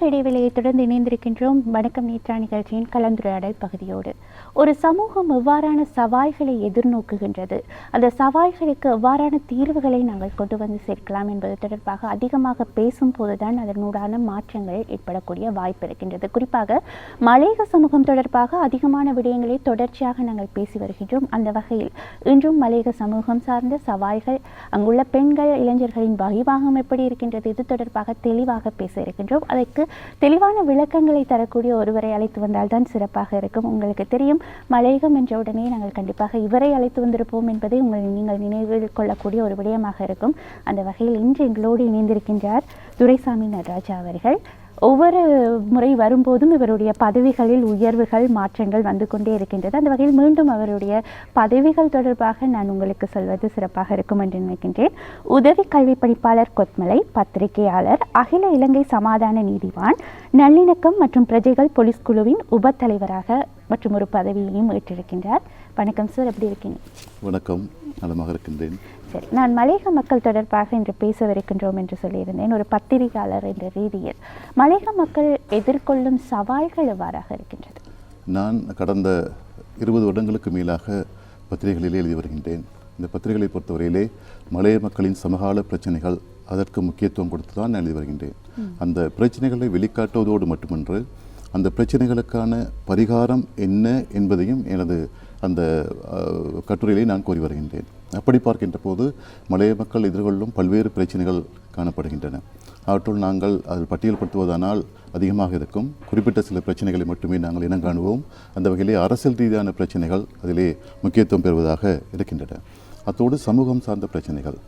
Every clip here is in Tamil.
இடைவெளியை தொடர்ந்து இணைந்திருக்கின்றோம். வணக்கம் நேத்ரா நிகழ்ச்சியின் கலந்துரையாடல் பகுதியோடு ஒரு சமூகம் எவ்வாறான சவால்களை எதிர்நோக்குகின்றது, அந்த சவால்களுக்கு எவ்வாறான தீர்வுகளை நாங்கள் கொண்டு வந்து சேர்க்கலாம் என்பது தொடர்பாக அதிகமாக பேசும் போதுதான் அதனூடான மாற்றங்கள் ஏற்படக்கூடிய வாய்ப்பு இருக்கின்றது. குறிப்பாக மலையக சமூகம் தொடர்பாக அதிகமான விடயங்களை தொடர்ச்சியாக நாங்கள் பேசி வருகின்றோம். அந்த வகையில் இன்றும் மலையக சமூகம் சார்ந்த சவால்கள், அங்குள்ள பெண்கள் இளைஞர்களின் வகிவாகம் எப்படி இருக்கின்றது, இது தொடர்பாக தெளிவாக பேச இருக்கின்றோம். அதற்கு தெளிவான விளக்கங்களை தரக்கூடிய ஒருவரை அழைத்து வந்தால்தான் சிறப்பாக இருக்கும். உங்களுக்கு தெரியும், மலையகம் என்ற உடனே நாங்கள் கண்டிப்பாக இவரை அழைத்து வந்திருப்போம் என்பதை நீங்கள் நினைவில் கொள்ளக்கூடிய ஒரு விடயமாக இருக்கும். அந்த வகையில் இன்று எங்களோடு இணைந்திருக்கின்றார் துரைசாமி நடராஜா அவர்கள். ஒவ்வொரு முறை வரும்போதும் இவருடைய பதவிகளில் உயர்வுகள் மாற்றங்கள் வந்து கொண்டே இருக்கின்றது. அந்த வகையில் மீண்டும் அவருடைய பதவிகள் தொடர்பாக நான் உங்களுக்கு சொல்வது சிறப்பாக இருக்கும் என்று நினைக்கின்றேன். உதவி கல்வி பணிப்பாளர் கொத்மலை, பத்திரிகையாளர், அகில இலங்கை சமாதான நீதிவான், நல்லிணக்கம் மற்றும் பிரஜைகள் போலீஸ் குழுவின் உப தலைவராக மற்றும் ஒரு பதவியையும் ஏற்றிருக்கின்றார். வணக்கம் சார், எப்படி இருக்கீங்க? வணக்கம், நலமாக இருக்கின்றேன். சரி, நான் மலையக மக்கள் தொடர்பாக இன்று பேசவிருக்கின்றோம் என்று சொல்லியிருந்தேன். ஒரு பத்திரிகையாளர் என்ற ரீதியில் மலையக மக்கள் எதிர்கொள்ளும் சவால்கள் எவ்வாறாக இருக்கின்றது? நான் கடந்த 20 வருடங்களுக்கு மேலாக பத்திரிகைகளிலே எழுதி வருகின்றேன். இந்த பத்திரிகைகளை பொறுத்தவரையிலே மலைய மக்களின் சமகால பிரச்சனைகள், அதற்கு முக்கியத்துவம் கொடுத்து தான் நான் எழுதி வருகின்றேன். அந்த பிரச்சனைகளை வெளிக்காட்டுவதோடு மட்டுமன்று, அந்த பிரச்சனைகளுக்கான பரிகாரம் என்ன என்பதையும் எனது அந்த கட்டுரையிலே நான் கூறி வருகின்றேன். அப்படி பார்க்கின்ற போது மலைய மக்கள் எதிர்கொள்ளும் பல்வேறு பிரச்சனைகள் காணப்படுகின்றன. அவற்றுள் நாங்கள் அதில் பட்டியல்படுத்துவதானால் அதிகமாக இருக்கும். குறிப்பிட்ட சில பிரச்சனைகளை மட்டுமே நாங்கள் இனம் காணுவோம். அந்த வகையிலே அரசியல் ரீதியான பிரச்சனைகள் அதிலே முக்கியத்துவம் பெறுவதாக இருக்கின்றன. அத்தோடு சமூகம் சார்ந்த பிரச்சனைகள்,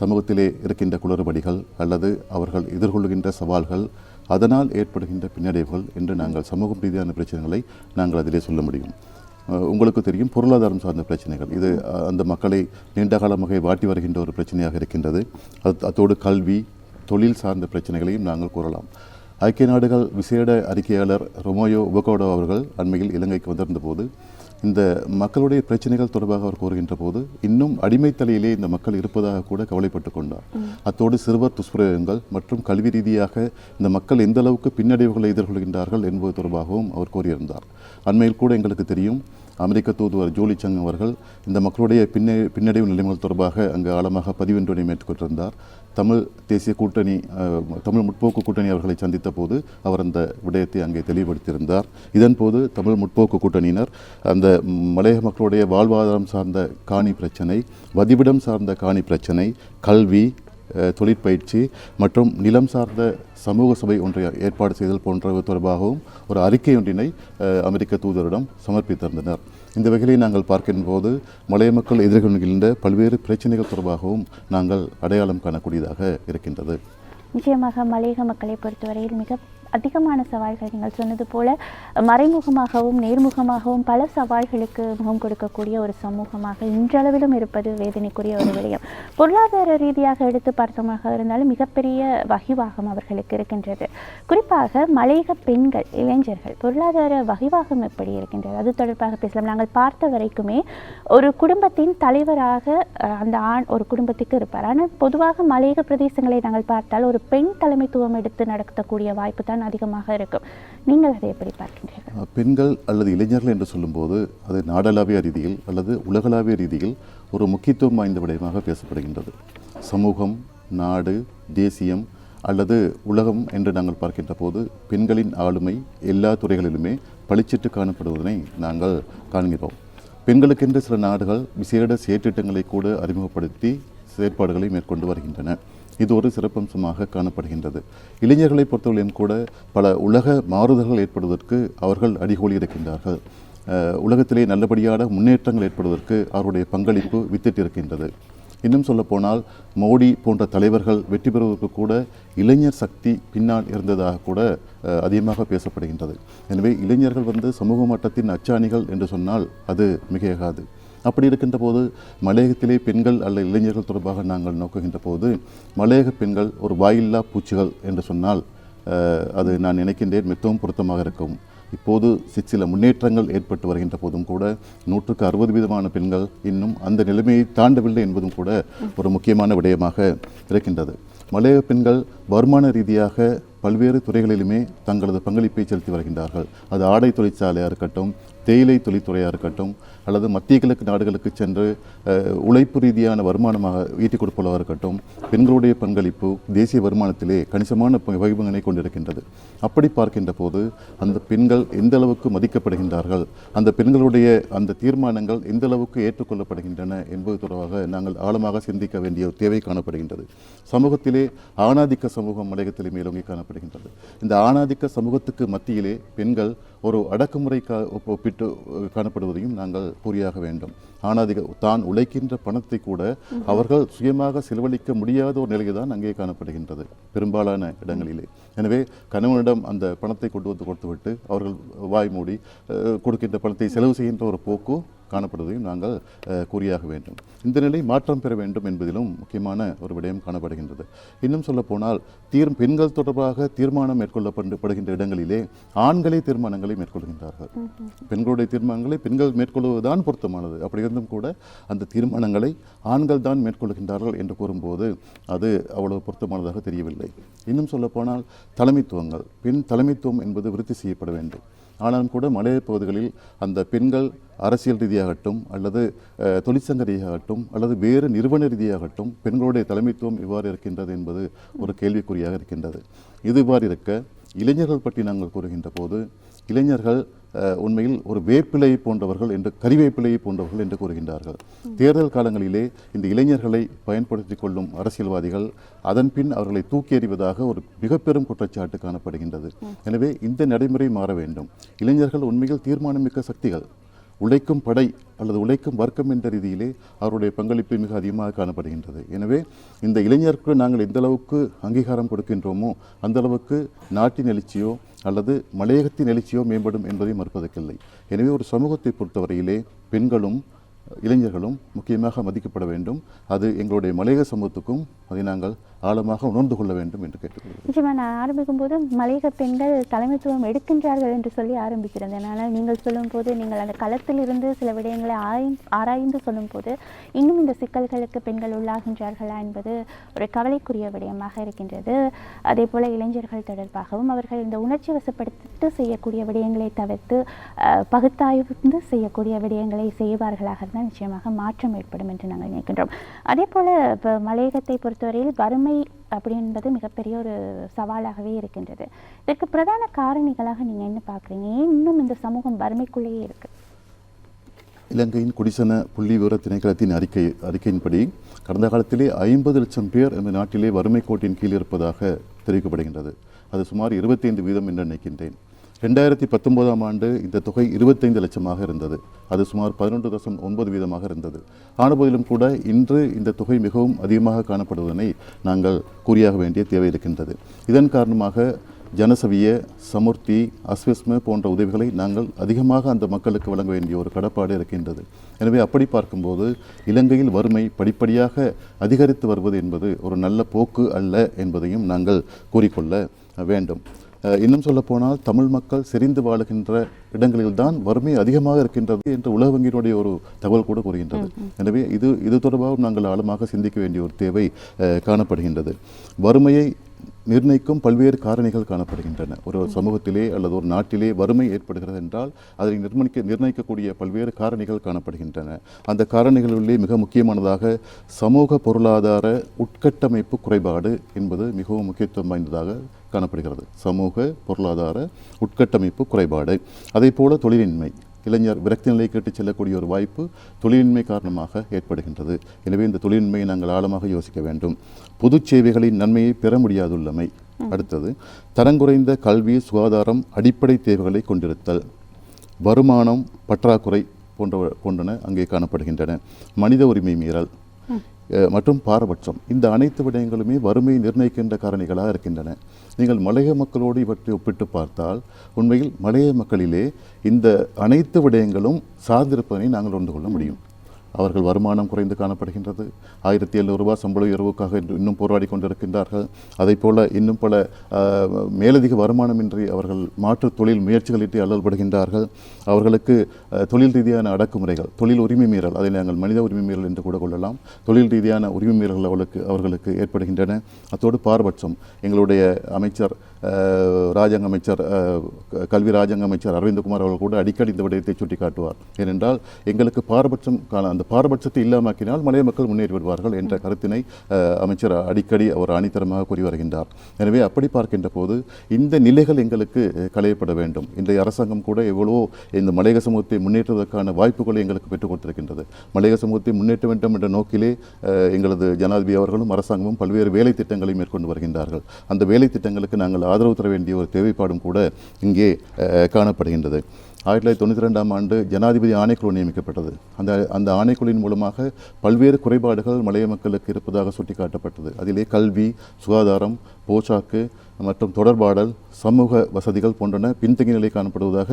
சமூகத்திலே இருக்கின்ற குளறுபடிகள் அல்லது அவர்கள் எதிர்கொள்கின்ற சவால்கள், அதனால் ஏற்படுகின்ற பின்னடைவுகள் என்று நாங்கள் சமூகம் ரீதியான பிரச்சனைகளை நாங்கள் அதிலே சொல்ல முடியும். உங்களுக்கு தெரியும், பொருளாதாரம் சார்ந்த பிரச்சனைகள், இது அந்த மக்களை நீண்ட காலமாக வாட்டி வருகின்ற ஒரு பிரச்சனையாக இருக்கின்றது. அத்தோடு கல்வி, தொழில் சார்ந்த பிரச்சனைகளையும் நாங்கள் கூறலாம். ஐக்கிய நாடுகள் விசேட அறிக்கையாளர் ரொமோயோ உபகோடோ அவர்கள் அண்மையில் இலங்கைக்கு வந்திருந்த போது இந்த மக்களுடைய பிரச்சனைகள் தொடர்பாக அவர் கூறுகின்ற போது இன்னும் அடிமைத்தலையிலே இந்த மக்கள் இருப்பதாக கூட கவலைப்பட்டு கொண்டார். அத்தோடு சிறுவர் துஷ்பிரயோகங்கள் மற்றும் கல்வி ரீதியாக இந்த மக்கள் எந்த அளவுக்கு பின்னடைவுகளை எதிர்கொள்கின்றார்கள் என்பது தொடர்பாகவும் அவர் கூறியிருந்தார். அண்மையில் கூட எங்களுக்கு தெரியும், அமெரிக்க தூதுவர் ஜோலி சங் அவர்கள் இந்த மக்களுடைய பின்னடைவு நிலைமைகள் தொடர்பாக அங்கு ஆழமாக பதிவொன்றினை மேற்கொண்டிருந்தார். தமிழ் தேசிய கூட்டணி, தமிழ் முற்போக்கு கூட்டணி அவர்களை சந்தித்த போது அவர் அந்த விடயத்தை அங்கே தெளிவுபடுத்தியிருந்தார். இதன் போது தமிழ் முற்போக்கு கூட்டணியினர் அந்த மலையக மக்களுடைய வாழ்வாதாரம் சார்ந்த காணி பிரச்சனை, வதிவிடம் சார்ந்த காணி பிரச்சனை, கல்வி, தொழிற்பயிற்சி மற்றும் நிலம் சார்ந்த சமூக சபை ஒன்றை ஏற்பாடு செய்தல் போன்றவை தொடர்பாகவும் ஒரு அறிக்கை ஒன்றினை அமெரிக்க தூதரிடம் சமர்ப்பித்திருந்தனர். இந்த வகையை நாங்கள் பார்க்கின்ற போது மலைய மக்கள் எதிர்கொள்கின்ற பல்வேறு பிரச்சனைகள் தொடர்பாகவும் நாங்கள் அடையாளம் காணக்கூடியதாக இருக்கின்றது. நிச்சயமாக மலையக மக்களை பொறுத்தவரையில் மிக அதிகமான சவால்கள், நீங்கள் சொன்னது போல மறைமுகமாகவும் நேர்முகமாகவும் பல சவால்களுக்கு முகம் கொடுக்கக்கூடிய ஒரு சமூகமாக இன்றளவிலும் இருப்பது வேதனைக்குரிய ஒரு விடயம். பொருளாதார ரீதியாக எடுத்து பார்த்தமாக இருந்தாலும் மிகப்பெரிய வகிவாகம் அவர்களுக்கு இருக்கின்றது. குறிப்பாக மலையக பெண்கள், இளைஞர்கள் பொருளாதார வகிவாகம் எப்படி இருக்கின்றது, அது தொடர்பாக பேசலாம். நாங்கள் பார்த்த வரைக்குமே ஒரு குடும்பத்தின் தலைவராக அந்த ஆண் ஒரு குடும்பத்துக்கு இருப்பார். ஆனால் பொதுவாக மலையக பிரதேசங்களை நாங்கள் பார்த்தால் ஒரு பெண் தலைமைத்துவம் எடுத்து நடத்தக்கூடிய வாய்ப்பு தான் அதிகமாக இருக்கும். நீங்கள் அதை எப்படி பார்க்கின்றீர்கள்? பெண்கள் அல்லது இளைஞர்கள் என்று சொல்லும்போது அது நாடளாவிய ரீதியில் அல்லது உலகளாவிய ரீதியில் ஒரு முக்கியத்துவம் வாய்ந்த விடயமாக பேசப்படுகின்றது. சமூகம், நாடு, தேசியம் அல்லது உலகம் என்று நாங்கள் பார்க்கின்ற போது பெண்களின் ஆளுமை எல்லா துறைகளிலுமே பளிச்சிட்டு காணப்படுவதனை நாங்கள் காண்கிறோம். பெண்களுக்கென்று சில நாடுகள் விசேட செயற்றிட்டங்களை கூட அறிமுகப்படுத்தி செயற்பாடுகளை மேற்கொண்டு வருகின்றன. இது ஒரு சிறப்பம்சமாக காணப்படுகின்றது. இளைஞர்களை பொறுத்தவரையும் கூட பல உலக மாறுதல்கள் ஏற்படுவதற்கு அவர்கள் அடிகோலி இருக்கின்றார்கள். உலகத்திலே நல்லபடியான முன்னேற்றங்கள் ஏற்படுவதற்கு அவருடைய பங்களிப்பு வித்திட்டிருக்கின்றது. இன்னும் சொல்லப்போனால் மோடி போன்ற தலைவர்கள் வெற்றி பெறுவதற்கு கூட இளைஞர் சக்தி பின்னால் இருந்ததாக கூட அதிகமாக பேசப்படுகின்றது. எனவே இளைஞர்கள் சமூக மட்டத்தின் அச்சாணிகள் என்று சொன்னால் அது மிகையாகாது. அப்படி இருக்கின்ற போது மலையகத்திலே பெண்கள் அல்ல இளைஞர்கள் தொடர்பாக நாங்கள் நோக்குகின்ற போது மலையக பெண்கள் ஒரு வாயில்லா பூச்சிகள் என்று சொன்னால் அது நான் நினைக்கின்றேன் மிகவும் பொருத்தமாக இருக்கும். இப்போது சில முன்னேற்றங்கள் ஏற்பட்டு வருகின்ற போதும் கூட 160% பெண்கள் இன்னும் அந்த நிலைமையை தாண்டவில்லை என்பதும் கூட ஒரு முக்கியமான விடயமாக இருக்கின்றது. மலையக பெண்கள் வருமான ரீதியாக பல்வேறு துறைகளிலுமே தங்களது பங்களிப்பை செலுத்தி வருகின்றார்கள். அது ஆடை தொழிற்சாலையாக இருக்கட்டும், தேயிலை தொழில்துறையாக இருக்கட்டும், அல்லது மத்திய கிழக்கு நாடுகளுக்கு சென்று உழைப்பு ரீதியான வருமானமாக ஈட்டிக் கொடுப்பதாக இருக்கட்டும், பெண்களுடைய பங்களிப்பு தேசிய வருமானத்திலே கணிசமான வகிப்பங்களை கொண்டிருக்கின்றது. அப்படி பார்க்கின்ற போது அந்த பெண்கள் எந்த அளவுக்கு மதிக்கப்படுகின்றார்கள், அந்த பெண்களுடைய அந்த தீர்மானங்கள் எந்த அளவுக்கு ஏற்றுக்கொள்ளப்படுகின்றன என்பது தொடர்பாக நாங்கள் ஆழமாக சிந்திக்க வேண்டிய தேவை காணப்படுகின்றது. சமூகத்திலே ஆணாதிக்க சமூகம் மலையகத்திலே மேலோங்கி காணப்படுகின்றது. இந்த ஆணாதிக்க சமூகத்துக்கு மத்தியிலே பெண்கள் ஒரு அடக்குமுறை ஒப்பிட்டு காணப்படுவதையும் நாங்கள் புரியாக வேண்டும். ஆணாதிக்க தான் உழைக்கின்ற பணத்தை கூட அவர்கள் சுயமாக செலவழிக்க முடியாத ஒரு நிலையை தான் அங்கே காணப்படுகின்றது பெரும்பாலான இடங்களிலே. எனவே கணவனிடம் அந்த பணத்தை கொண்டு வந்து கொடுத்துவிட்டு அவர்கள் வாய் மூடி கொடுக்கின்ற பணத்தை செலவு செய்கின்ற ஒரு போக்கு காணப்படுவதையும் நாங்கள் கூறியாக வேண்டும். இந்த நிலை மாற்றம் பெற வேண்டும் என்பதிலும் முக்கியமான ஒரு விடயம் காணப்படுகின்றது. இன்னும் சொல்ல போனால் பெண்கள் தொடர்பாக தீர்மானம் மேற்கொள்ளப்படுகின்ற இடங்களிலே ஆண்களே தீர்மானங்களை மேற்கொள்கின்றார்கள். பெண்களுடைய தீர்மானங்களை பெண்கள் மேற்கொள்வதுதான் பொருத்தமானது. அப்படி இருந்தும் கூட அந்த தீர்மானங்களை ஆண்கள் தான் மேற்கொள்கின்றார்கள் என்று கூறும்போது அது அவ்வளவு பொருத்தமானதாக தெரியவில்லை. இன்னும் சொல்ல போனால் தலைமைத்துவங்கள், பெண் தலைமைத்துவம் என்பது விருத்தி செய்யப்பட வேண்டும். ஆனாலும் கூட மலைய பகுதிகளில் அந்த பெண்கள் அரசியல் ரீதியாகட்டும் அல்லது தொழிற்சங்க ரீதியாகட்டும் அல்லது வேறு நிறுவன ரீதியாகட்டும் பெண்களுடைய தலைமைத்துவம் இவ்வாறு இருக்கின்றது என்பது ஒரு கேள்விக்குறியாக இருக்கின்றது. இது இவ்வாறு இருக்க இளைஞர்கள் பற்றி நாங்கள் கூறுகின்ற போது இளைஞர்கள் உண்மையில் ஒரு வேப்பிலை போன்றவர்கள் என்று கறிவேப்பிலையை போன்றவர்கள் என்று கூறுகின்றார்கள். தேர்தல் காலங்களிலே இந்த இளைஞர்களை பயன்படுத்தி கொள்ளும் அரசியல்வாதிகள் அதன் பின் அவர்களை தூக்கி எறிவதாக ஒரு மிக பெரும் குற்றச்சாட்டு காணப்படுகின்றது. எனவே இந்த நடைமுறை மாற வேண்டும். இளைஞர்கள் உண்மையில் தீர்மானமிக்க சக்திகள். உழைக்கும் படை அல்லது உழைக்கும் வர்க்கம் என்ற ரீதியிலே அவருடைய பங்களிப்பு மிக அதிகமாக காணப்படுகின்றது. எனவே இந்த இளைஞருக்கு நாங்கள் எந்த அளவுக்கு அங்கீகாரம் கொடுக்கின்றோமோ அந்த அளவுக்கு நாட்டின் எழுச்சியோ அல்லது மலையகத்தின் எழுச்சியோ மேம்படும் என்பதை மறுப்பதற்கில்லை. எனவே ஒரு சமூகத்தை பொறுத்தவரையிலே பெண்களும் இளைஞர்களும் முக்கியமாக மதிக்கப்பட வேண்டும். அது எங்களுடைய மலையக சமூகத்துக்கும் அதை நாங்கள் ஆழமாக உணர்ந்து கொள்ள வேண்டும் என்று கேட்டுக்கொள்கிறேன். நிச்சயமாக நான் ஆரம்பிக்கும் போது மலையக பெண்கள் தலைமைத்துவம் எடுக்கின்றார்கள் என்று சொல்லி ஆரம்பிக்கிறது. அதனால் நீங்கள் சொல்லும்போது நீங்கள் அந்த களத்தில் இருந்து சில விடயங்களை ஆராய்ந்து சொல்லும்போது இன்னும் இந்த சிக்கல்களுக்கு பெண்கள் உள்ளாகின்றார்களா என்பது ஒரு கவலைக்குரிய விடயமாக இருக்கின்றது. அதே போல் இளைஞர்கள் தொடர்பாகவும் அவர்கள் இந்த உணர்ச்சி வசப்படுத்திட்டு செய்யக்கூடிய விடயங்களை தவிர்த்து பகுத்தாய்வு செய்யக்கூடிய விடயங்களை செய்வார்களாக இருந்தால் நிச்சயமாக மாற்றம் ஏற்படும் என்று நாங்கள் நினைக்கின்றோம். அதே போல் இப்போ மலையகத்தை பொறுத்தவரையில் வறுமை அப்படி என்பது மிகப்பெரிய ஒரு சவாலாகவே இருக்கின்றது. இதற்கு பிரதான காரணிகளாக நீங்கள் என்ன பார்க்குறீங்க? ஏன் இன்னும் இந்த சமூகம் வறுமைக்குள்ளேயே இருக்கு? இலங்கையின் குடிசன புள்ளி விவர திணைக்களத்தின் அறிக்கையின்படி கடந்த காலத்திலே 50 லட்சம் பேர் இந்த நாட்டிலே வறுமை கோட்டின் கீழ் இருப்பதாக தெரிவிக்கப்படுகின்றது. அது சுமார் 25% என்று நினைக்கின்றேன். 2019ஆம் ஆண்டு இந்த தொகை 25 லட்சமாக இருந்தது. அது சுமார் 11.9% இருந்தது. ஆனபோதிலும் கூட இன்று இந்த தொகை மிகவும் அதிகமாக காணப்படுவதனை நாங்கள் கூறியாக வேண்டிய தேவை இருக்கின்றது. இதன் காரணமாக ஜனசவிய, சமுர்த்தி, அஸ்வஸ்ம போன்ற உதவிகளை நாங்கள் அதிகமாக அந்த மக்களுக்கு வழங்க வேண்டிய ஒரு கடப்பாடு இருக்கின்றது. எனவே அப்படி பார்க்கும்போது இலங்கையில் வறுமை படிப்படியாக அதிகரித்து வருவது என்பது ஒரு நல்ல போக்கு அல்ல என்பதையும் நாங்கள் கூறிக்கொள்ள வேண்டும். இன்னும் சொல்ல போனால் தமிழ் மக்கள் செறிந்து வாழுகின்ற இடங்களில்தான் வறுமை அதிகமாக இருக்கின்றது என்று உலக வங்கியினுடைய ஒரு தகவல் கூட கூறுகின்றது. எனவே இது தொடர்பாக நாங்கள் ஆழமாக சிந்திக்க வேண்டிய ஒரு தேவை காணப்படுகின்றது. வறுமையை நிர்ணயிக்கும் பல்வேறு காரணிகள் காணப்படுகின்றன. ஒரு சமூகத்திலே அல்லது ஒரு நாட்டிலே வறுமை ஏற்படுகிறது என்றால் அதை நிர்ணயிக்கக்கூடிய பல்வேறு காரணிகள் காணப்படுகின்றன. அந்த காரணிகளிலே மிக முக்கியமானதாக சமூக பொருளாதார உட்கட்டமைப்பு குறைபாடு என்பது மிகவும் முக்கியத்துவம் வாய்ந்ததாக காணப்படுகிறது. சமூக பொருளாதார உட்கட்டமைப்பு குறைபாடு. அதே போல தொழிலின்மை, இளைஞர் விரக்தி நிலை கேட்டு செல்லக்கூடிய ஒரு வாய்ப்பு தொழிலின்மை காரணமாக ஏற்படுகின்றது. எனவே இந்த தொழிலின்மையை நாங்கள் ஆழமாக யோசிக்க வேண்டும். பொது சேவைகளின் நன்மையை பெற முடியாதுள்ளமை. அடுத்தது தரங்குறைந்த கல்வி, சுகாதாரம், அடிப்படை தேவைகளை கொண்டிருத்தல், வருமானம் பற்றாக்குறை போன்றன அங்கே காணப்படுகின்றன. மனித உரிமை மீறல் மற்றும் பாரபட்சம், இந்த அனைத்து விடயங்களுமே வறுமையை நிர்ணயிக்கின்ற காரணிகளாக இருக்கின்றன. நீங்கள் மலைய மக்களோடு இவற்றை ஒப்பிட்டு பார்த்தால் உண்மையில் மலைய மக்களிலே இந்த அனைத்து விடயங்களும் சார்ந்திருப்பதனை நாங்கள் உணர்ந்து கொள்ள முடியும். அவர்கள் வருமானம் குறைந்து காணப்படுகின்றது. 1700 ரூபாய் சம்பள உயர்வுக்காக இன்னும் போராடி கொண்டிருக்கின்றார்கள். அதைப்போல இன்னும் பல மேலதிக வருமானமின்றி அவர்கள் மாற்று தொழில் முயற்சிகளிட்டு அல்லல்படுகின்றார்கள். அவர்களுக்கு தொழில் ரீதியான அடக்குமுறைகள், தொழில் உரிமை மீறல், அதை நாங்கள் மனித உரிமை மீறல் என்று கூட கொள்ளலாம், தொழில் ரீதியான உரிமை மீறல்கள் அவர்களுக்கு ஏற்படுகின்றன. அத்தோடு பாரபட்சம், எங்களுடைய அமைச்சர் ராஜாங்க அமைச்சர் கல்வி ராஜாங்க அமைச்சர் அரவிந்தகுமார் அவர்கள் கூட அடிக்கடி இந்த விடயத்தை சுட்டிக்காட்டுவார். ஏனென்றால் எங்களுக்கு பாரபட்சம் அந்த பாரபட்சத்தை இல்லாமக்கினால் மலைய மக்கள் முன்னேறி விடுவார்கள் என்ற கருத்தினை அமைச்சர் அடிக்கடி அவர் அணித்தரமாக கூறி வருகின்றார். எனவே அப்படி பார்க்கின்ற போது இந்த நிலைகள் எங்களுக்கு களையப்பட வேண்டும். இன்றைய அரசாங்கம் கூட எவ்வளவோ இந்த மலையக சமூகத்தை முன்னேற்றுவதற்கான வாய்ப்புகளை எங்களுக்கு பெற்றுக் கொடுத்திருக்கின்றது. மலையக சமூகத்தை முன்னேற்ற வேண்டும் என்ற நோக்கிலே எங்களது ஜனாதிபதி அவர்களும் அரசாங்கமும் பல்வேறு வேலை திட்டங்களை மேற்கொண்டு வருகின்றார்கள். அந்த வேலை திட்டங்களுக்கு நாங்கள் ஆதரவு தர வேண்டிய ஒரு தேவைப்பாடும் கூட இங்கே காணப்படுகின்றது. 1992ஆம் ஆண்டு ஜனாதிபதி ஆணைக்குழு நியமிக்கப்பட்டது. அந்த ஆணைக்குழுவின் மூலமாக பல்வேறு குறைபாடுகள் மலைய மக்களுக்கு இருப்பதாக சுட்டிக்காட்டப்பட்டது. அதிலே கல்வி, சுகாதாரம், போஷாக்கு மற்றும் தொடர்பாடல், சமூக வசதிகள் போன்றன பின்தங்கிய நிலை காணப்படுவதாக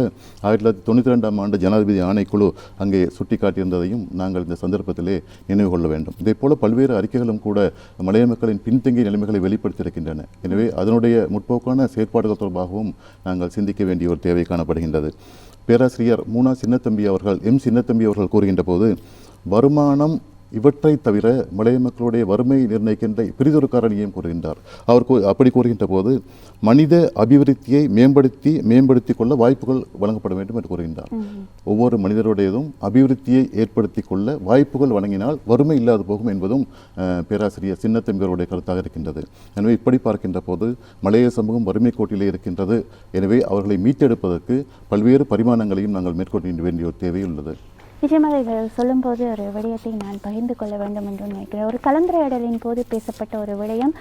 1992ஆம் ஆண்டு ஜனாதிபதி ஆணைக்குழு அங்கே சுட்டிக்காட்டியிருந்ததையும் நாங்கள் இந்த சந்தர்ப்பத்திலே நினைவு கொள்ள வேண்டும். இதேபோல பல்வேறு அறிக்கைகளும் கூட மலைய மக்களின் பின்தங்கிய நிலைமைகளை வெளிப்படுத்தியிருக்கின்றன. எனவே அதனுடைய முற்போக்கான செயற்பாடுகள் தொடர்பாகவும் நாங்கள் சிந்திக்க வேண்டிய ஒரு தேவை காணப்படுகின்றது. பேராசிரியர் மூனா சின்னத்தம்பி அவர்கள் கூறுகின்ற போது, வருமானம் இவற்றை தவிர மலைய மக்களுடைய வறுமை நிர்ணயிக்கின்ற பிரிதொரு காரணியையும் கூறுகின்றார். அவர் அப்படி கூறுகின்ற போது மனித அபிவிருத்தியை மேம்படுத்தி கொள்ள வாய்ப்புகள் வழங்கப்பட வேண்டும் என்று கூறுகின்றார். ஒவ்வொரு மனிதருடையதும் அபிவிருத்தியை ஏற்படுத்தி கொள்ள வாய்ப்புகள் வழங்கினால் வறுமை இல்லாது போகும் என்பதும் பேராசிரியர் சின்னத்தம்பியருடைய கருத்தாக இருக்கின்றது. எனவே இப்படி பார்க்கின்ற போது மலைய சமூகம் வறுமை கோட்டிலே இருக்கின்றது. எனவே அவர்களை மீட்டெடுப்பதற்கு பல்வேறு பரிமாணங்களையும் நாங்கள் மேற்கொள்ள வேண்டிய ஒரு தேவை உள்ளது. நிச்சயமாக இவர் சொல்லும்போது ஒரு விடயத்தை நான் பகிர்ந்து கொள்ள வேண்டும் என்று நினைக்கிறேன். ஒரு கலந்துரையாடலின் போது பேசப்பட்ட ஒரு விடயம்,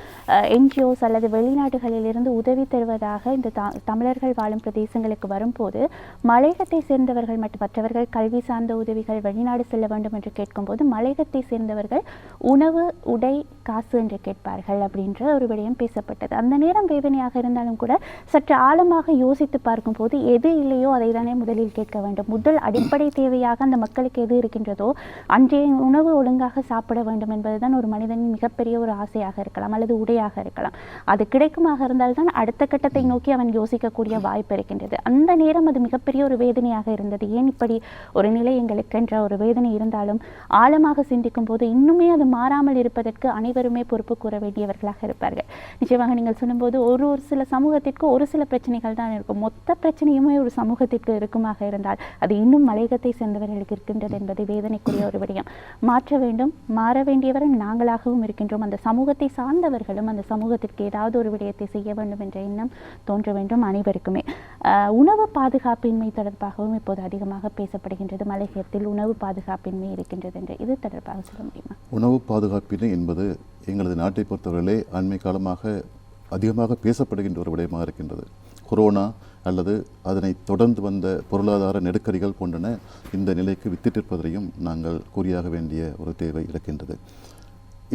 என்ஜிஓஸ் அல்லது வெளிநாடுகளிலிருந்து உதவி தருவதாக இந்த தமிழர்கள் வாழும் பிரதேசங்களுக்கு வரும்போது மலையகத்தை சேர்ந்தவர்கள் மற்றும் மற்றவர்கள் கல்வி சார்ந்த உதவிகள் வெளிநாடு செல்ல வேண்டும் என்று கேட்கும்போது மலையகத்தை சேர்ந்தவர்கள் உணவு, உடை, காசு என்று கேட்பார்கள் அப்படின்ற ஒரு விடயம் பேசப்பட்டது. அந்த நேரம் வேதனையாக இருந்தாலும் கூட சற்று ஆழமாக யோசித்து பார்க்கும்போது எது இல்லையோ அதை தானே முதலில் கேட்க வேண்டும். முதல் அடிப்படை தேவையாக அந்த மக்களுக்கு எது இருக்கின்றதோ அன்றைய உணவு ஒழுங்காக சாப்பிட வேண்டும் என்பதுதான் ஒரு மனிதனின் மிகப்பெரிய ஒரு ஆசையாக இருக்கலாம் அல்லது உடையாக இருக்கலாம். அது கிடைக்குமாக இருந்தால்தான் அடுத்த கட்டத்தை நோக்கி அவன் யோசிக்கக்கூடிய வாய்ப்பு இருக்கின்றது. அந்த நேரம் அது மிகப்பெரிய ஒரு வேதனையாக இருந்தது. ஏன் இப்படி ஒரு நிலை எங்களுக்கு என்ற ஒரு வேதனை இருந்தாலும் ஆழமாக சிந்திக்கும் போது இன்னுமே அது மாறாமல் இருப்பதற்கு அனைவருமே பொறுப்பு கூற வேண்டியவர்களாக இருப்பார்கள். நிச்சயமாக நீங்கள் சொல்லும்போது ஒரு சில சமூகத்திற்கு ஒரு சில பிரச்சனைகள் தான் இருக்கும். மொத்த பிரச்சனையுமே ஒரு சமூகத்திற்கு இருக்குமாக இருந்தால் அது இன்னும் மலையகத்தை சேர்ந்தவர்களுக்கு இருக்கின்றது என்பது வேதனைக்குரிய ஒரு விடயம். மாற்ற வேண்டும், மாற வேண்டியவரும் நாங்களாகவும் இருக்கின்றோம். அந்த சமூகத்தை சார்ந்தவர்களும் அந்த சமூகத்திற்கு ஏதாவது ஒரு விடயத்தை செய்ய வேண்டும் என்ற எண்ணம் தோன்ற வேண்டும் அனைவருக்குமே. உணவு பாதுகாப்பின்மை தொடர்பாகவும் இப்போது அதிகமாக பேசப்படுகின்றது. மலையகத்தில் உணவு பாதுகாப்பின்மை இருக்கின்றது என்று இது தொடர்பாக சொல்ல முடியுமா? உணவு பாதுகாப்பின்மை என்பது எங்களது நாட்டை பொறுத்தவரையிலே அண்மை காலமாக அதிகமாக பேசப்படுகின்ற ஒரு விடயமாக இருக்கின்றது. கொரோனா அல்லது அதனை தொடர்ந்து வந்த பொருளாதார நெருக்கடிகள் போன்றன இந்த நிலைக்கு வித்திட்டிருப்பதையும் நாங்கள் கூறியாக வேண்டிய ஒரு தேவை இருக்கின்றது.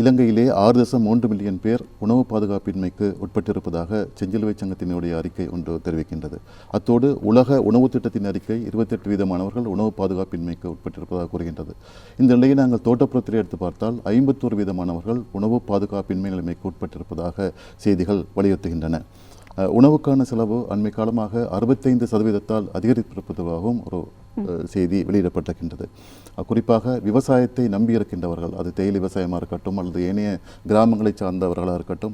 இலங்கையிலே 6.3 மில்லியன் பேர் உணவு பாதுகாப்பின்மைக்கு உட்பட்டிருப்பதாக செஞ்சிலுவை சங்கத்தினுடைய அறிக்கை ஒன்று தெரிவிக்கின்றது. அத்தோடு உலக உணவு திட்டத்தின் அறிக்கை 28% உணவு பாதுகாப்பின்மைக்கு உட்பட்டிருப்பதாக கூறுகின்றது. இந்த நிலையை நாங்கள் தோட்டப்புறத்திலே எடுத்து பார்த்தால் 51% உணவு பாதுகாப்பின்மை நிலைமைக்கு உட்பட்டிருப்பதாக செய்திகள் வலியுறுத்துகின்றன. உணவுக்கான செலவு அண்மை காலமாக 65% அதிகரித்திருப்பதாகவும் ஒரு செய்தி வெளியிடப்பட்டிருக்கின்றது. குறிப்பாக விவசாயத்தை நம்பியிருக்கின்றவர்கள், அது தேயிலை விவசாயமாக இருக்கட்டும் அல்லது ஏனைய கிராமங்களை சார்ந்தவர்களாக இருக்கட்டும்,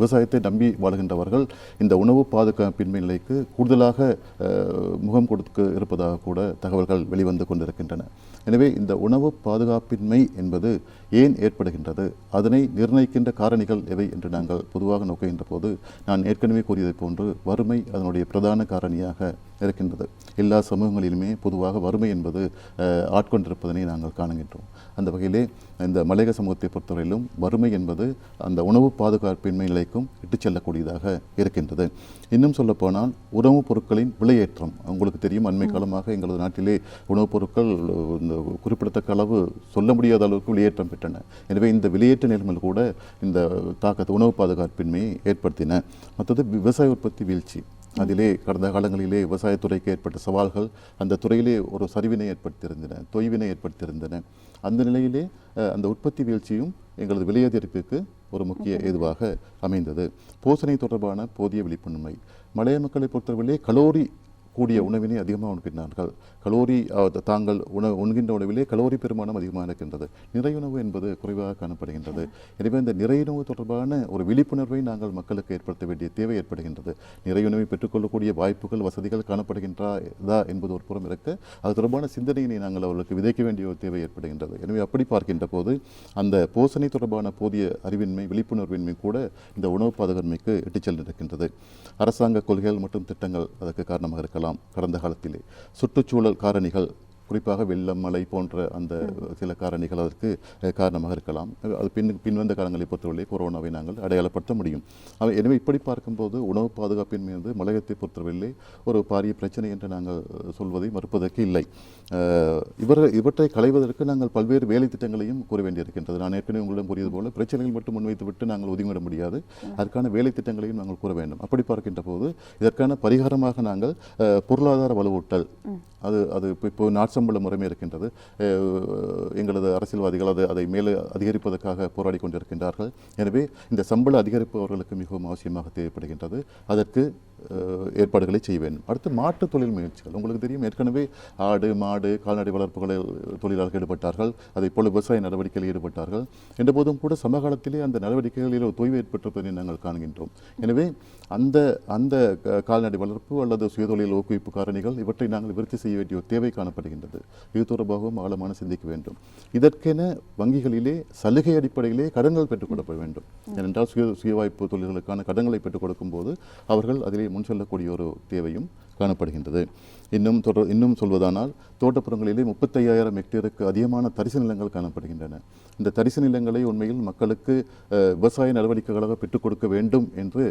விவசாயத்தை நம்பி வாழ்கின்றவர்கள் இந்த உணவு பாதுகாப்பின்மை நிலைக்கு கூடுதலாக முகம் கொடுக்க இருப்பதாக கூட தகவல்கள் வெளிவந்து கொண்டிருக்கின்றன. எனவே இந்த உணவு பாதுகாப்பின்மை என்பது ஏன் ஏற்படுகின்றது, அதனை நிர்ணயிக்கின்ற காரணிகள் எவை என்று நாங்கள் பொதுவாக நோக்குகின்ற போது நான் ஏற்கனவே கூறியதை போன்று வறுமை அதனுடைய பிரதான காரணியாக இருக்கின்றது. எல்லா சமூகங்களிலுமே பொதுவாக வறுமை என்பது ஆட்கொண்டிருப்பதனை நாங்கள் காணுகின்றோம். அந்த வகையிலே இந்த மலையக சமூகத்தை பொறுத்தவரையிலும் வறுமை என்பது அந்த உணவு பாதுகாப்பின்மை நிலைக்கும் இட்டுச் செல்லக்கூடியதாக இருக்கின்றது. இன்னும் சொல்லப்போனால் உணவுப் பொருட்களின் விலையேற்றம், உங்களுக்கு தெரியும், அண்மை காலமாக எங்களது நாட்டிலே உணவுப் பொருட்கள் இந்த குறிப்பிடத்தக்க அளவு சொல்ல முடியாத அளவுக்கு வெளியேற்றம் பெற்றன. எனவே இந்த வெளியேற்ற நிலைமையில் கூட இந்த தாக்கத்தை உணவு பாதுகாப்பின்மையை ஏற்படுத்தின. மற்றது விவசாய உற்பத்தி வீழ்ச்சி. அதிலே கடந்த காலங்களிலே விவசாயத்துறைக்கு ஏற்பட்ட சவால்கள் அந்த துறையிலே ஒரு சரிவினை ஏற்படுத்தியிருந்தன, தொய்வினை ஏற்படுத்தியிருந்தன. அந்த நிலையிலே அந்த உற்பத்தி வீழ்ச்சியும் எங்களது விலையதிகரிப்புக்கு ஒரு முக்கிய ஏதுவாக அமைந்தது. போசனை தொடர்பான போதிய விழிப்புணர்வை மலைய மக்களை பொறுத்தவரையிலே கலோரி கூடிய உணவினை அதிகமாக உண்கின்றார்கள். கலோரி தாங்கள் உண்கின்ற உணவிலே கலோரி பெருமானம் அதிகமாக இருக்கின்றது. நிறையுணவு என்பது குறைவாக காணப்படுகின்றது. எனவே இந்த நிறையுணவு தொடர்பான ஒரு விழிப்புணர்வை நாங்கள் மக்களுக்கு ஏற்படுத்த வேண்டிய தேவை ஏற்படுகின்றது. நிறையுணவை பெற்றுக்கொள்ளக்கூடிய வாய்ப்புகள் வசதிகள் காணப்படுகின்றதா என்பது ஒரு புறம் இருக்க, அது தொடர்பான சிந்தனையினை நாங்கள் அவர்களுக்கு விதைக்க வேண்டிய ஒரு தேவை ஏற்படுகின்றது. எனவே அப்படி பார்க்கின்ற போது அந்த போசனை தொடர்பான போதிய அறிவின்மை விழிப்புணர்வின்மை கூட இந்த உணவு பாதுகாமைக்கு இட்டுச் சென்றிருக்கின்றது. அரசாங்க கொள்கைகள் மற்றும் திட்டங்கள் அதற்கு காரணமாக இருக்கலாம். கடந்த காலத்திலே சுற்றுச்சூழல் காரணிகள், குறிப்பாக வெள்ளம் மழை போன்ற அந்த சில காரணிகள் அதற்கு காரணமாக இருக்கலாம். அது பின்வந்த காலங்களை பொறுத்தவரை கொரோனாவை நாங்கள் அடையாளப்படுத்த முடியும். எனவே இப்படி பார்க்கும்போது உணவு பாதுகாப்பின் மீது மலையத்தை பொறுத்தவரையிலே ஒரு பாரிய பிரச்சனை என்று நாங்கள் சொல்வதை மறுப்பதற்கு இல்லை. இவற்றை களைவதற்கு நாங்கள் பல்வேறு வேலை திட்டங்களையும் கூற வேண்டியிருக்கின்றது. நான் ஏற்கனவே உங்களிடம் கூறியது போல பிரச்சனைகள் மட்டும் முன்வைத்துவிட்டு நாங்கள் ஒதுங்கிவிட முடியாது. அதற்கான வேலை திட்டங்களையும் நாங்கள் கூற வேண்டும். அப்படி பார்க்கின்ற போது இதற்கான பரிகாரமாக நாங்கள் பொருளாதார வலுவூட்டல், அது இப்போ நாட்சம்பள முறைமை இருக்கின்றது. எங்களது அரசியல்வாதிகள் அதை மேலே அதிகரிப்பதற்காக போராடி கொண்டிருக்கின்றார்கள். எனவே இந்த சம்பள அதிகரிப்பு அவர்களுக்கு மிகவும் அவசியமாக தேவைப்படுகின்றது. அதற்கு ஏற்பாடுகளை செய்ய வேண்டும். அடுத்து மாற்று தொழில் முயற்சிகள். உங்களுக்கு தெரியும், ஏற்கனவே ஆடு மாடு கால்நடை வளர்ப்புகளில் தொழிலாளர்கள் ஈடுபட்டார்கள். அதை போல விவசாய நடவடிக்கைகளில் ஈடுபட்டார்கள். என்ற போதும் கூட சமகாலத்திலே அந்த நடவடிக்கைகளில் ஒரு தொய்வு ஏற்பட்டிருப்பதை நாங்கள் காண்கின்றோம். எனவே அந்த கால்நடை வளர்ப்பு அல்லது சுயதொழில் ஊக்குவிப்பு காரணிகள் இவற்றை நாங்கள் விருத்தி செய்ய வேண்டிய ஒரு தேவை காணப்படுகின்றது. இது தொடர்பாகவும் ஆழமான சிந்திக்க வேண்டும். இதற்கென வங்கிகளிலே சலுகை அடிப்படையிலே கடன்கள் பெற்றுக் கொடுக்க வேண்டும். ஏனென்றால் சுயவாய்ப்பு தொழில்களுக்கான கடன்களை பெற்றுக் கொடுக்கும் போது அவர்கள் அதிலே முன் செல்லக்கூடிய ஒரு தேவையும் காணப்படுகின்றது. இன்னும் சொல்வதானால் தோட்டப்புறங்களிலே 35,000 ஹெக்டேருக்கு அதிகமான தரிசு நிலங்கள் காணப்படுகின்றன. இந்த தரிசு நிலங்களை உண்மையில் மக்களுக்கு விவசாய நடவடிக்கைகளாக பெற்றுக் கொடுக்க வேண்டும் என்று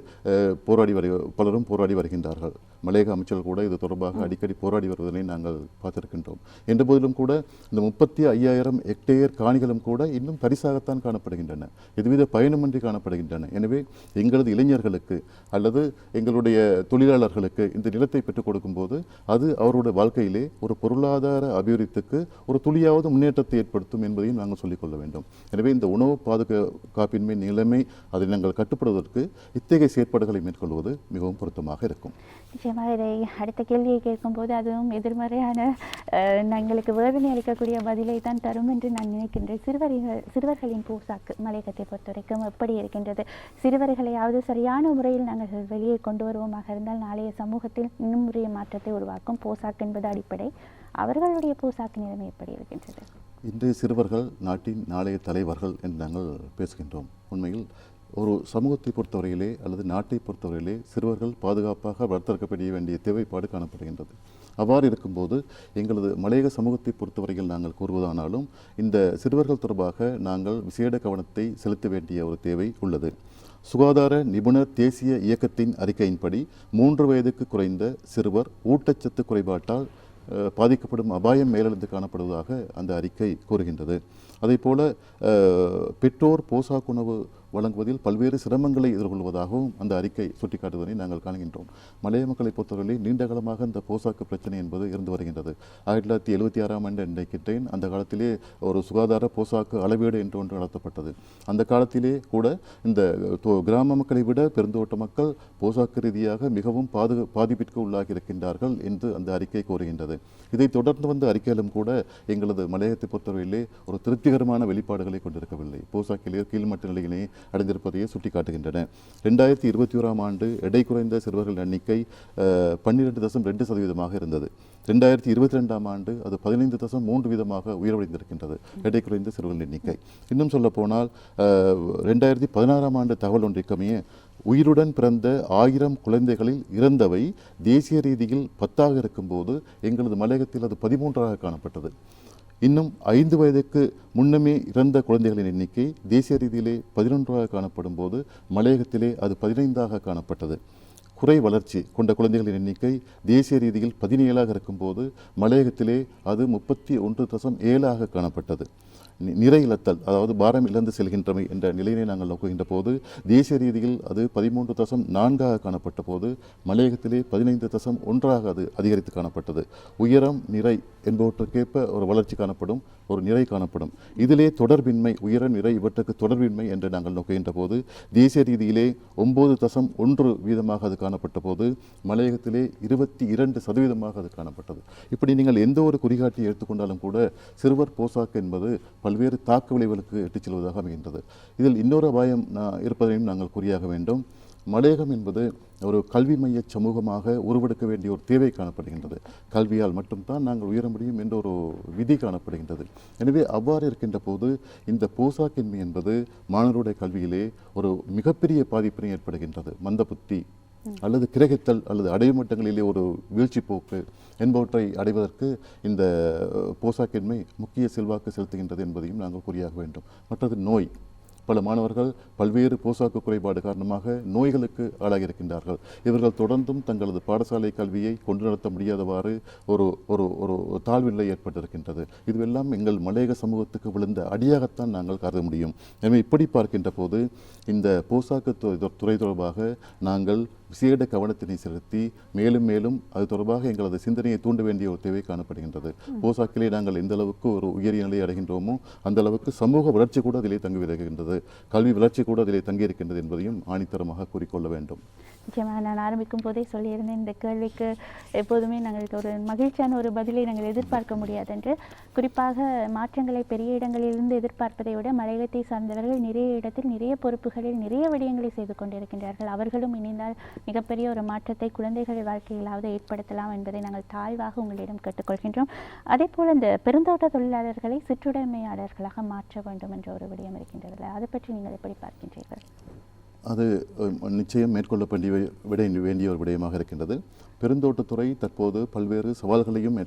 பலரும் போராடி வருகின்றார்கள். மலையக அமைச்சர்கள் கூட இது தொடர்பாக அடிக்கடி போராடி வருவதனை நாங்கள் பார்த்திருக்கின்றோம். என்ற போதிலும் கூட இந்த 35,000 ஹெக்டேர் காணிகளும் கூட இன்னும் தரிசாகத்தான் காணப்படுகின்றன, எதுவித பயனுமின்றி காணப்படுகின்றன. எனவே எங்களது இளைஞர்களுக்கு அல்லது எங்களுடைய தொழிலாளர்களுக்கு இந்த நிலத்தை பெற்றுக் கொடுக்கும் போது அது அவருடைய வாழ்க்கையிலே ஒரு பொருளாதார அபிவிருத்திக்கு ஒரு துளியாவது முன்னேற்றத்தை ஏற்படுத்தும் என்பதையும் நாங்கள் சொல்லிக்கொள்ள வேண்டும். எனவே இந்த உணவு பாதுகாப்பின்மை நிலைமை அதை நாங்கள் கட்டுப்படுவதற்கு இத்தகைய செயற்பாடுகளை மேற்கொள்வது மிகவும் பொருத்தமாக இருக்கும். நிச்சயமாக இதை அடுத்த கேள்வியை கேட்கும்போது அதுவும் எதிர்மறையான எங்களுக்கு வேதனை அளிக்கக்கூடிய பதிலை தான் தரும் என்று நான் நினைக்கின்றேன். சிறுவர்களின் போசாக்கு மலையகத்தை பொறுத்த வரைக்கும் எப்படி இருக்கின்றது? சிறுவர்களையாவது சரியான முறையில் நாங்கள் வெளியே கொண்டு வருவோமாக இருந்தால் நாளைய சமூகத்தில் இன்னும் முறைய மாற்றத்தை உருவாக்கும். போசாக்கு என்பது அடிப்படை. அவர்களுடைய போசாக்கு நிலைமை எப்படி இருக்கின்றது? இன்றைய சிறுவர்கள் நாட்டின் நாளைய தலைவர்கள் என்று நாங்கள் பேசுகின்றோம். உண்மையில் ஒரு சமூகத்தை பொறுத்தவரையிலே அல்லது நாட்டை பொறுத்தவரையிலே சிறுவர்கள் பாதுகாப்பாக வளர்த்தெடுக்கப்பட வேண்டிய தேவைப்பாடு காணப்படுகின்றது. அவ்வாறு இருக்கும்போது எங்களது மலையக சமூகத்தை பொறுத்தவரையில் நாங்கள் கூறுவதானாலும் இந்த சிறுவர்கள் தொடர்பாக நாங்கள் விசேட கவனத்தை செலுத்த வேண்டிய ஒரு தேவை உள்ளது. சுகாதார நிபுணர் தேசிய இயக்கத்தின் அறிக்கையின்படி 3 வயதுக்கு குறைந்த சிறுவர் ஊட்டச்சத்து குறைபாட்டால் பாதிக்கப்படும் அபாயம் மேலெழுந்து காணப்படுவதாக அந்த அறிக்கை கூறுகின்றது. அதேபோல பெற்றோர் போசாக்குணவு வழங்குவதில் பல்வேறு சிரமங்களை எதிர்கொள்வதாகவும் அந்த அறிக்கை சுட்டிக்காட்டுவதை நாங்கள் காண்கின்றோம். மலைய மக்களை பொறுத்தவரையில் நீண்ட காலமாக இந்த போசாக்கு பிரச்சனை என்பது இருந்து வருகின்றது. 1976ஆம் ஆண்டு நினைக்கின்றேன், அந்த காலத்திலே ஒரு சுகாதார போசாக்கு அளவீடு என்று ஒன்று நடத்தப்பட்டது. அந்த காலத்திலே கூட இந்த கிராம மக்களை விட பெருந்தோட்ட மக்கள் போசாக்கு ரீதியாக மிகவும் பாதிப்பிற்கு உள்ளாகி இருக்கின்றார்கள் என்று அந்த அறிக்கை கூறுகின்றது. இதை தொடர்ந்து வந்த அறிக்கையிலும் கூட எங்களது மலையகத்தை பொறுத்தவரையிலே ஒரு திருப்திகரமான வெளிப்பாடுகளை கொண்டிருக்கவில்லை. போசாக்கிலே கீழ்மட்ட நிலையினை அடைந்திருப்பதையே சுட்டிக்காட்டுகின்றன. 2021ஆம் ஆண்டு எடை குறைந்த சிறுவர்கள் எண்ணிக்கை 12.2% இருந்தது. 2022ஆம் ஆண்டு அது 15.3% உயர்வடைந்திருக்கின்றது எடை குறைந்த சிறுவர்கள் எண்ணிக்கை. இன்னும் சொல்ல போனால் 2016ஆம் ஆண்டு தகவல் ஒன்றிற்கமைய உயிருடன் பிறந்த 1000 குழந்தைகளில் இறந்தவை தேசிய ரீதியில் 10ஆக இருக்கும்போது எங்களது மலையகத்தில் அது 13ஆக காணப்பட்டது. இன்னும் 5 வயதுக்கு முன்னமே இறந்த குழந்தைகளின் எண்ணிக்கை தேசிய ரீதியிலே 11ஆக காணப்படும் போது மலையகத்திலே அது 15ஆக காணப்பட்டது. குறை வளர்ச்சி கொண்ட குழந்தைகளின் எண்ணிக்கை தேசிய ரீதியில் 17ஆக இருக்கும்போது மலையகத்திலே அது 31.7ஆக காணப்பட்டது. நிறை இழத்தல், அதாவது பாரம் இழந்து செல்கின்றமை என்ற நிலையினை நாங்கள் நோக்குகின்ற போது தேசிய ரீதியில் அது 13.4 காணப்பட்ட போது மலையகத்திலே 15.1 அது அதிகரித்து காணப்பட்டது. உயரம் நிறை என்பவற்றுக்கேற்ப ஒரு வளர்ச்சி காணப்படும், ஒரு நிறை காணப்படும். இதிலே தொடர்பின்மை, உயர நிறை இவற்றுக்கு தொடர்பின்மை என்று நாங்கள் நோக்குகின்ற போது தேசிய ரீதியிலே 9.1 அது காணப்பட்ட போது மலையகத்திலே 22% அது காணப்பட்டது. இப்படி நீங்கள் எந்த ஒரு குறிகாட்டியை எடுத்துக்கொண்டாலும் கூட சிறுவர் போசாக்கு என்பது பல்வேறு தாக்க விளைவுகளுக்கு இட்டுச் செல்வதாக அமைகின்றது. இதில் இன்னொரு அபாயம் இருப்பதையும் நாங்கள் குறியாக வேண்டும். மலையகம் என்பது ஒரு கல்வி மைய சமூகமாக உருவெடுக்க வேண்டிய ஒரு தேவை காணப்படுகின்றது. கல்வியால் மட்டும்தான் நாங்கள் உயர முடியும் என்ற ஒரு விதி காணப்படுகின்றது. எனவே அவ்வாறு இருக்கின்ற போது இந்த போசாக்கின்மை என்பது மாணவருடைய கல்வியிலே ஒரு மிகப்பெரிய பாதிப்பினை ஏற்படுகின்றது. மந்தபுத்தி அல்லது கிரகித்தல் அல்லது அடைமட்டங்களிலே ஒரு வீழ்ச்சி போக்கு என்பவற்றை அடைவதற்கு இந்த போசாக்கின்மை முக்கிய செல்வாக்கு செலுத்துகின்றது என்பதையும் நாங்கள் குறியாக வேண்டும். மற்றது நோய். பல மாணவர்கள் பல்வேறு போசாக்கு குறைபாடு காரணமாக நோய்களுக்கு ஆளாகியிருக்கின்றார்கள். இவர்கள் தொடர்ந்தும் தங்களது பாடசாலை கல்வியை கொண்டு நடத்த முடியாதவாறு ஒரு ஒரு ஒரு தாழ்வில்லை ஏற்பட்டிருக்கின்றது. இதுவெல்லாம் எங்கள் மலையக சமூகத்துக்கு விழுந்த அடியாகத்தான் நாங்கள் கருத முடியும். எனவே இப்படி பார்க்கின்ற போது இந்த போசாக்கு துறை தொடர்பாக நாங்கள் விசேட கவனத்தினை செலுத்தி மேலும் மேலும் அது தொடர்பாக எங்களது சிந்தனையை தூண்ட வேண்டிய ஒரு தேவை காணப்படுகின்றது. போசாக்கிலே நாங்கள் எந்த அளவுக்கு ஒரு உயரிய நிலை அடைகின்றோமோ அந்த அளவுக்கு சமூக வளர்ச்சி கூட அதிலே தங்கி விலகுகின்றது, கல்வி வளர்ச்சி கூட அதிலே தங்கியிருக்கின்றது என்பதையும் ஆணித்தரமாக கூறிக்கொள்ள வேண்டும். நிச்சயமாக நான் ஆரம்பிக்கும் போதே சொல்லியிருந்தேன், இந்த கேள்விக்கு எப்போதுமே நாங்கள் ஒரு மகிழ்ச்சியான ஒரு பதிலை நாங்கள் எதிர்பார்க்க முடியாது என்று. குறிப்பாக மாற்றங்களை பெரிய இடங்களிலிருந்து எதிர்பார்ப்பதை விட மலையகத்தை சார்ந்தவர்கள் நிறைய இடத்தில் நிறைய பொறுப்புகளில் நிறைய விடயங்களை செய்து கொண்டிருக்கின்றார்கள். அவர்களும் இணைந்தால் மிகப்பெரிய ஒரு மாற்றத்தை குழந்தைகள் வாழ்க்கையிலாவது ஏற்படுத்தலாம் என்பதை நாங்கள் தாழ்வாக உங்களிடம் கேட்டுக்கொள்கின்றோம். அதே போல் இந்த பெருந்தோட்ட தொழிலாளர்களை சிற்றுடைமையாளர்களாக மாற்ற வேண்டும் என்ற ஒரு விடயம் இருக்கின்றது. அதை பற்றி நீங்கள் எப்படி பார்க்கின்றீர்கள்? அது நிச்சயம் மேற்கொள்ளப்பட வேண்டிய ஒரு விடயமாக இருக்கின்றது. பெருந்தோட்டத்துறை தற்போது பல்வேறு சவால்களையும்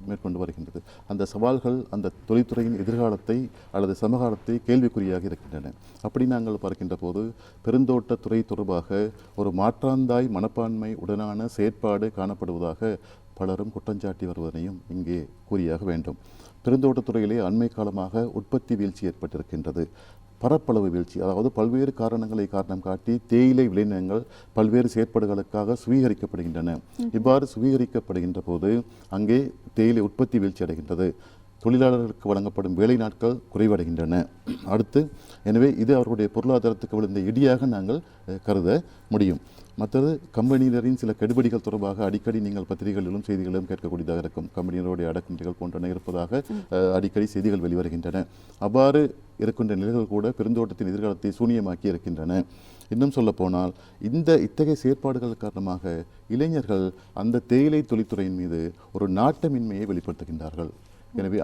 மேற்கொண்டு வருகின்றது. அந்த சவால்கள் அந்த தொழில்துறையின் எதிர்காலத்தை அல்லது சமகாலத்தை கேள்விக்குறியாக இருக்கின்றன. அப்படி நாங்கள் பார்க்கின்ற போது பெருந்தோட்டத்துறை தொடர்பாக ஒரு மாற்றாந்தாய் மனப்பான்மை உடனான செயற்பாடு காணப்படுவதாக பலரும் குற்றஞ்சாட்டி வருவதையும் இங்கே கூறியாக வேண்டும். பெருந்தோட்டத்துறையிலே அண்மை காலமாக உற்பத்தி வீழ்ச்சி ஏற்பட்டிருக்கின்றது. பரப்பளவு வீழ்ச்சி, அதாவது பல்வேறு காரணங்களை காரணம் காட்டி தேயிலை விளைநிலங்கள் பல்வேறு செயற்பாடுகளுக்காக சுவீகரிக்கப்படுகின்றன. இவ்வாறு சுவீகரிக்கப்படுகின்ற போது அங்கே தேயிலை உற்பத்தி வீழ்ச்சி அடைகின்றது. தொழிலாளர்களுக்கு வழங்கப்படும் வேலை நாட்கள் குறைவடைகின்றன. அடுத்து எனவே இது அவர்களுடைய பொருளாதாரத்துக்கு விழுந்த இடியாக நாங்கள் கருத முடியும். மற்றது கம்பெனியினரின் சில கெடுபிடிகள் தொடர்பாக அடிக்கடி நீங்கள் பத்திரிகைகளிலும் செய்திகளிலும் கேட்கக்கூடியதாக இருக்கும். கம்பெனியினருடைய அடக்குமுறைகள் போன்றன இருப்பதாக அடிக்கடி செய்திகள் வெளிவருகின்றன. அவ்வாறு இருக்கின்ற நிலைகள் கூட பெருந்தோட்டத்தின் எதிர்காலத்தை சூனியமாக்கி இருக்கின்றன. இன்னும் சொல்லப்போனால் இத்தகைய செயற்பாடுகள் காரணமாக இளைஞர்கள் அந்த தேயிலை தொழில்துறையின் மீது ஒரு நாட்டமின்மையை வெளிப்படுத்துகின்றார்கள். எனவே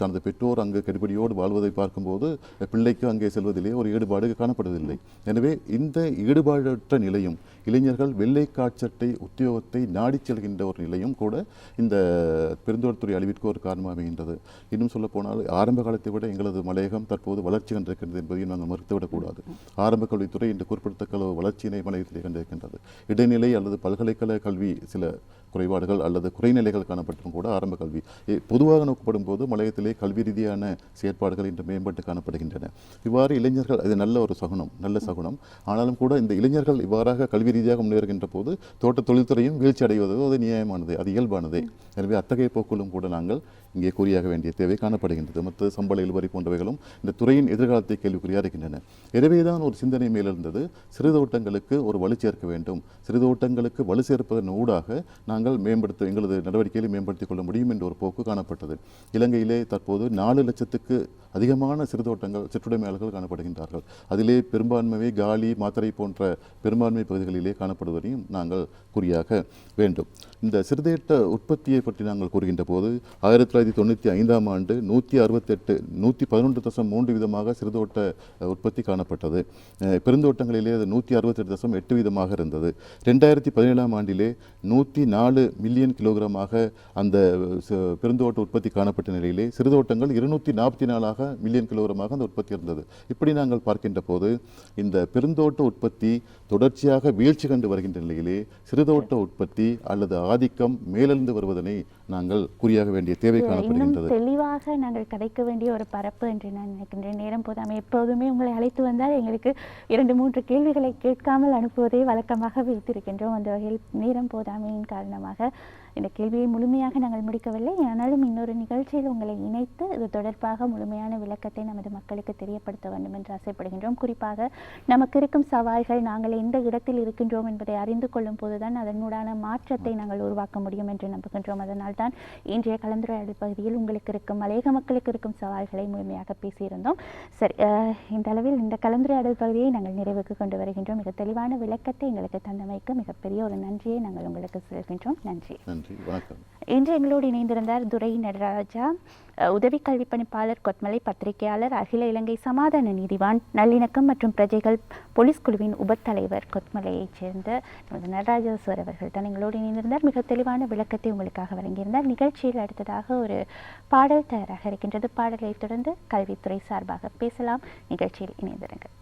தனது பெற்றோர் அங்கு கெடுபிடியோடு வாழ்வதை பார்க்கும்போது பிள்ளைக்கு அங்கே செல்வதிலே ஒரு ஈடுபாடு காணப்படுவதில்லை. எனவே இந்த ஈடுபாடற்ற நிலையும் இளைஞர்கள் வெள்ளை காட்சட்டை உத்தியோகத்தை நாடிச் செல்கின்ற ஒரு நிலையும் கூட இந்த பெருந்தோட்டத்துறை அழிவிற்கு ஒரு காரணமாக அமைகின்றது. இன்னும் சொல்லப்போனால் ஆரம்ப காலத்தை விட எங்களது மலையகம் தற்போது வளர்ச்சி கண்டிருக்கின்றது என்பதையும் நாங்கள் மறுத்துவிடக்கூடாது. ஆரம்ப கல்வித்துறை இன்று குறிப்பிடத்தக்க வளர்ச்சியினை மலையகத்திலே கண்டிருக்கின்றது. இடைநிலை அல்லது பல்கலைக்கழக கல்வி சில குறைபாடுகள் அல்லது குறைநிலைகள் காணப்பட்டும் கூட ஆரம்ப கல்வி பொதுவாக நோக்கப்படும் போது மலையகத்திலே கல்வி ரீதியான செயற்பாடுகள் இன்று மேம்பட்டு காணப்படுகின்றன. இவ்வாறு இளைஞர்கள், இது நல்ல சகுனம். ஆனாலும் கூட இந்த இளைஞர்கள் இவ்வாறாக கல்வி ரீதியாக முன்னேறுகின்ற போது தோட்ட தொழில்துறையும் வீழ்ச்சி அடைவது அது நியாயமானது, அது இயல்பானதே. எனவே அத்தகைய போக்கிலும் கூட நாங்கள் இங்கே கூறியாக வேண்டிய தேவை காணப்படுகின்றது. மற்ற சம்பள இழுவரி போன்றவைகளும் இந்த துறையின் எதிர்காலத்தை கேள்விக்குறியாக இருக்கின்றன. எனவேதான் ஒரு சிந்தனை மேலிருந்தது, சிறுதோட்டங்களுக்கு ஒரு வலு சேர்க்க வேண்டும், சிறுதோட்டங்களுக்கு வலு சேர்ப்பதன் ஊடாக நாங்கள் எங்களது நடவடிக்கைகளை மேம்படுத்திக் கொள்ள முடியும் என்ற ஒரு போக்கு காணப்பட்டது. இலங்கையிலே தற்போது 4 லட்சத்துக்கு அதிகமான சிறுதோட்டங்கள் சிற்றுடைமையாளர்கள் காணப்படுகின்றார்கள். அதிலே பெரும்பான்மையை காலி மாத்தறை போன்ற பெரும்பான்மை பகுதிகளிலே காணப்படுவதையும் நாங்கள் குறியாக வேண்டும். இந்த சிறுதோட்ட உற்பத்தியை பற்றி நாங்கள் கூறுகின்ற போது 1995ஆம் ஆண்டு 111.3 வீதமாக சிறுதோட்ட உற்பத்தி காணப்பட்டது. பெருந்தோட்டங்களிலே அது 168.8 வீதமாக இருந்தது. 2017ஆம் ஆண்டிலே 104 மில்லியன் கிலோகிராமாக அந்த பெருந்தோட்ட உற்பத்தி காணப்பட்ட நிலையிலே சிறுதோட்டங்கள் 244 மில்லியன் கிலோகிராமாக அந்த உற்பத்தி இருந்தது. இப்படி நாங்கள் பார்க்கின்ற போது இந்த பெருந்தோட்ட உற்பத்தி தொடர்ச்சியாக வீழ்ச்சி கண்டு வருகின்ற நிலையிலே சிறுதோட்ட உற்பத்தி அல்லது ஆதிக்கம் மேலெழுந்து வருவதனை நாங்கள் குறியாக வேண்டிய தேவை இன்னும் காணப்படுகின்றது. தெளிவாக நாங்கள் கதைக்க வேண்டிய ஒரு பரப்பு என்று நான் நினைக்கின்றேன். நேரம் போதாமல் எப்போதுமே உங்களை அழைத்து வந்தால் எங்களுக்கு 2-3 கேள்விகளை கேட்காமல் அனுப்புவதை வழக்கமாக வைத்திருக்கின்றோம். அந்த வகையில் நேரம் போதாமையின் காரணமாக இந்த கேள்வியை முழுமையாக நாங்கள் முடிக்கவில்லை. ஆனாலும் இன்னொரு நிகழ்ச்சியில் உங்களை இணைத்து இது தொடர்பாக முழுமையான விளக்கத்தை நமது மக்களுக்கு தெரியப்படுத்த வேண்டும் என்று ஆசைப்படுகின்றோம். குறிப்பாக நமக்கு இருக்கும் சவால்கள், நாங்கள் எந்த இடத்தில் இருக்கின்றோம் என்பதை அறிந்து கொள்ளும் போதுதான் அதனூடான மாற்றத்தை நாங்கள் உருவாக்க முடியும் என்று நம்புகின்றோம். அதனால் தான் இன்றைய கலந்துரையாடல் பகுதியில் உங்களுக்கு இருக்கும் மலையக மக்களுக்கு இருக்கும் சவால்களை முழுமையாக பேசியிருந்தோம். சரி, இந்த அளவில் இந்த கலந்துரையாடல் பகுதியை நாங்கள் நிறைவுக்கு கொண்டு வருகின்றோம். மிக தெளிவான விளக்கத்தை எங்களுக்கு தந்தமைக்கு மிகப்பெரிய ஒரு நன்றியை நாங்கள் உங்களுக்கு செல்கின்றோம். நன்றி. நன்றி, வணக்கம். இன்று எங்களோடு இணைந்திருந்தார் துரை நடராஜா, உதவி கல்வி பணிப்பாளர், கொத்மலை பத்திரிகையாளர், அகில இலங்கை சமாதான நீதிவான், நல்லிணக்கம் மற்றும் பிரஜைகள் போலீஸ் குழுவின் உபத்தலைவர், கொத்மலையைச் சேர்ந்த நமது நடராஜா சார் அவர்கள் தான் எங்களோடு இணைந்திருந்தார். மிக தெளிவான விளக்கத்தை உங்களுக்காக வழங்கியிருந்தார். நிகழ்ச்சியில் அடுத்ததாக ஒரு பாடல் தயாராக இருக்கின்றது. பாடலை தொடர்ந்து கல்வித்துறை சார்பாக பேசலாம். நிகழ்ச்சியில் இணைந்திருங்கள்.